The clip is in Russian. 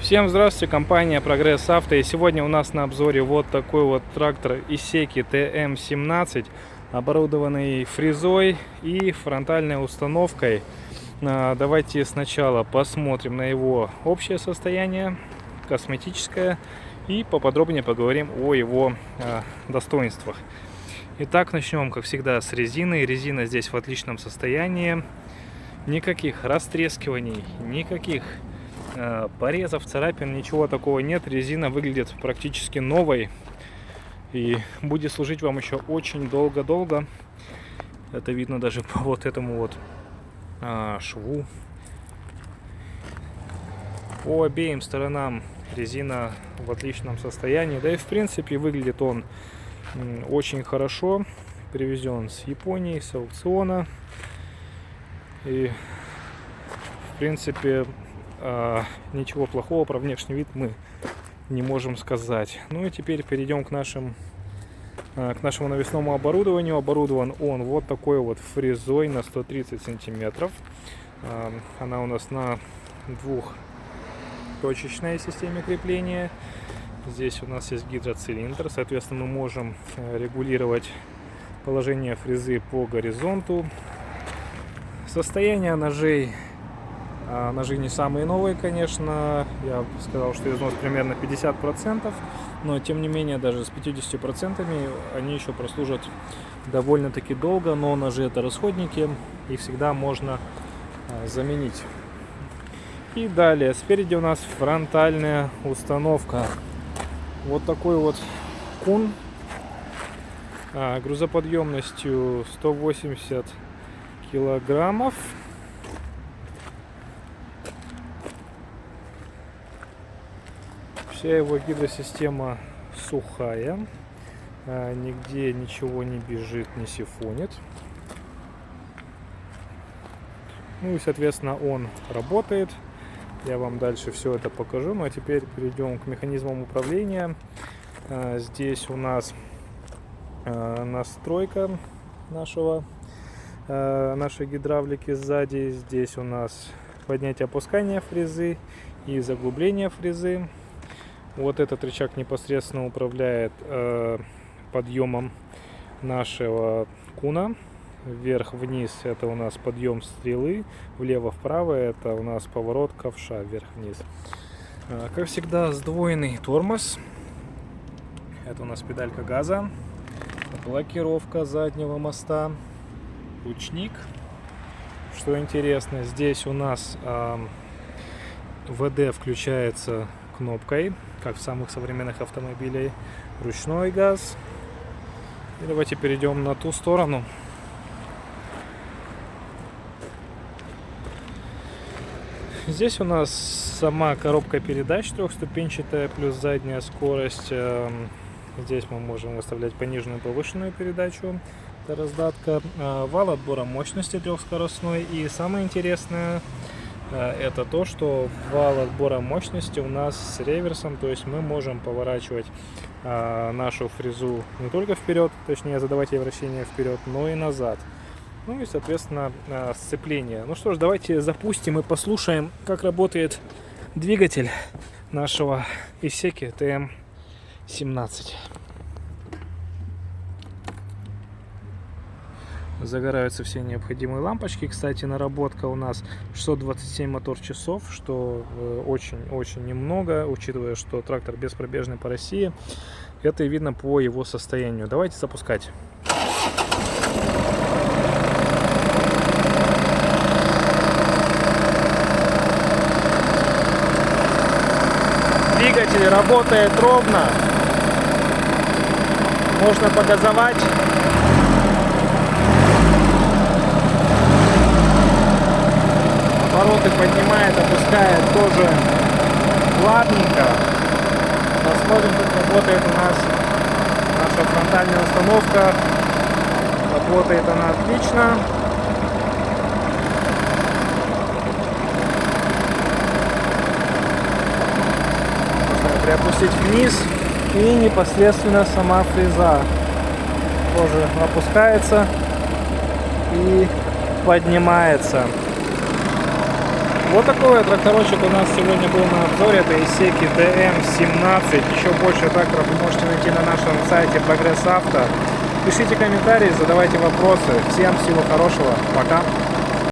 Всем здравствуйте, компания Прогресс Авто. И сегодня у нас на обзоре вот такой вот трактор Исеки ТМ-17, оборудованный фрезой и фронтальной установкой. Давайте сначала посмотрим на его общее состояние, косметическое, и поподробнее поговорим о его достоинствах. Итак, начнем, как всегда, с резины. Резина здесь в отличном состоянии. Никаких растрескиваний, никаких порезов, царапин, ничего такого нет. Резина выглядит практически новой и будет служить вам еще очень долго-долго. Это видно даже по вот этому вот шву. По обеим сторонам резина в отличном состоянии. Да и в принципе выглядит он очень хорошо. Привезен с Японии, с аукциона. И в принципе ничего плохого про внешний вид мы не можем сказать. Ну и теперь перейдем к нашему навесному оборудованию. Оборудован он вот такой вот фрезой на 130 сантиметров. Она у нас на двухточечной системе крепления. Здесь у нас есть гидроцилиндр, соответственно, мы можем регулировать положение фрезы по горизонту. Состояние ножей. Ножи не самые новые, конечно. Я бы сказал, что износ примерно 50%. Но тем не менее, даже с 50% они еще прослужат довольно-таки долго. Но ножи — это расходники, и всегда можно заменить. И далее, спереди у нас фронтальная установка. Вот такой вот кун грузоподъемностью 180 килограммов. Вся его гидросистема сухая, нигде ничего не бежит, не сифонит. Ну и соответственно он работает. Я вам дальше все это покажу. Ну а теперь перейдем к механизмам управления. Здесь у нас настройка нашей гидравлики сзади. Здесь у нас поднятие-опускание фрезы и заглубление фрезы. Вот этот рычаг непосредственно управляет подъемом нашего куна. Вверх-вниз — это у нас подъем стрелы, влево-вправо — это у нас поворот ковша вверх-вниз. Как всегда, сдвоенный тормоз. Это у нас педалька газа, блокировка заднего моста, ручник. Что интересно, здесь у нас ВД включается кнопкой, как в самых современных автомобилях, ручной газ. И давайте перейдем на ту сторону. Здесь у нас сама коробка передач трехступенчатая плюс задняя скорость. Здесь мы можем выставлять пониженную и повышенную передачу. Это раздатка. Вал отбора мощности трехскоростной. И самое интересное это то, что вал отбора мощности у нас с реверсом, то есть мы можем поворачивать нашу фрезу не только вперед, точнее задавать ей вращение вперед, но и назад. Ну и соответственно сцепление. Ну что ж, давайте запустим и послушаем, как работает двигатель нашего Исеки ТМ-17. Загораются все необходимые лампочки. Кстати, наработка у нас 627 мотор-часов, что очень-очень немного, учитывая, что трактор беспробежный по России. Это и видно по его состоянию. Давайте запускать. Двигатель работает ровно. Можно погазовать. Обороты поднимает, опускает тоже плавненько. Посмотрим, как работает у нас наша фронтальная установка. Работает она отлично. Можно приопустить вниз, и непосредственно сама фреза тоже опускается и поднимается. Вот такой вот тракторочек у нас сегодня был на обзоре. Это Исеки ТМ-17. Еще больше тракторов вы можете найти на нашем сайте Прогресс Авто. Пишите комментарии, задавайте вопросы. Всем всего хорошего. Пока.